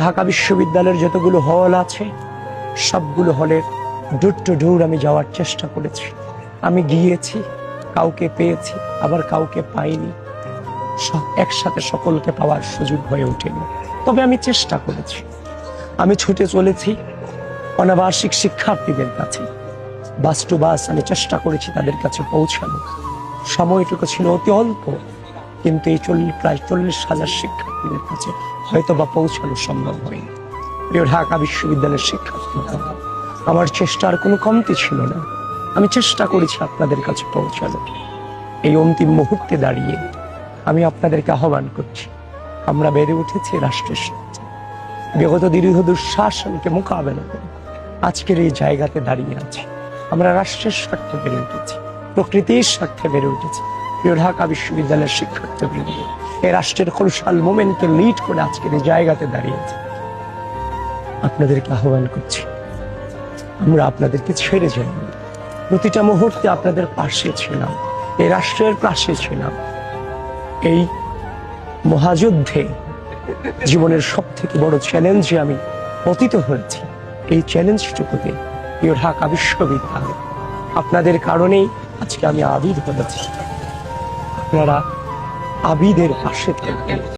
ঢাকা বিশ্ববিদ্যালয়ের যতগুলো হল আছে সবগুলো হলের ডোর টু ডোর আমি যাওয়ার চেষ্টা করেছি। আমি গিয়েছি, কাউকে পেয়েছি, আবার কাউকে পাইনি। একসাথে সকলকে পাওয়ার সুযোগ হয়ে ওঠেনি, তবে আমি চেষ্টা করেছি। আমি ছুটে চলেছি অনাবাসিক শিক্ষার্থীদের কাছে, বাস টু বাস আমি চেষ্টা করেছি তাদের কাছে পৌঁছানো। সময়টুকু ছিল অতি অল্প, কিন্তু এই প্রায় 40,000 শিক্ষার্থীদের কাছে হয়তো বা পৌঁছানো সম্ভব হয়নি। প্রিয় ঢাকা বিশ্ববিদ্যালয়ের শিক্ষার্থীরা, আমার চেষ্টার কোনো কমতি ছিল না। আমি চেষ্টা করেছি আপনাদের কাছে পৌঁছানো। এই অন্তিম মুহূর্তে দাঁড়িয়ে আমি আপনাদেরকে আহ্বান করছি, আমরা বেড়ে উঠেছি রাষ্ট্রের স্বার্থে। বিগত দীর্ঘ দুঃশাসনকে মোকাবেলা করে আজকের এই জায়গাতে দাঁড়িয়ে আছি। আমরা রাষ্ট্রের স্বার্থে বেড়ে উঠেছি, প্রকৃতির স্বার্থে বেড়ে উঠেছি। প্রিয় ঢাকা বিশ্ববিদ্যালয়ের শিক্ষার্থীবৃন্দ, এই রাষ্ট্রের কলুষাল মোমেন্টকে লিড করে আজকের এই জায়গাতে দাঁড়িয়েছে। আপনাদেরকে আহ্বান করছি, আমরা আপনাদেরকে ছেড়ে যাইনি। প্রতিটা মুহূর্তে আপনাদের পাশে ছিলাম, এই রাষ্ট্রের পাশে ছিলাম। এই মহাযুদ্ধে জীবনের সব থেকে বড় চ্যালেঞ্জে আমি পতিত হয়েছি। এই চ্যালেঞ্জটুকুতে প্রিয় ঢাকা বিশ্ববিদ্যালয়, আপনাদের কারণেই আজকে আমি আবিদ হয়েছি। আপনারা আবিদের পাশে থাকবেন।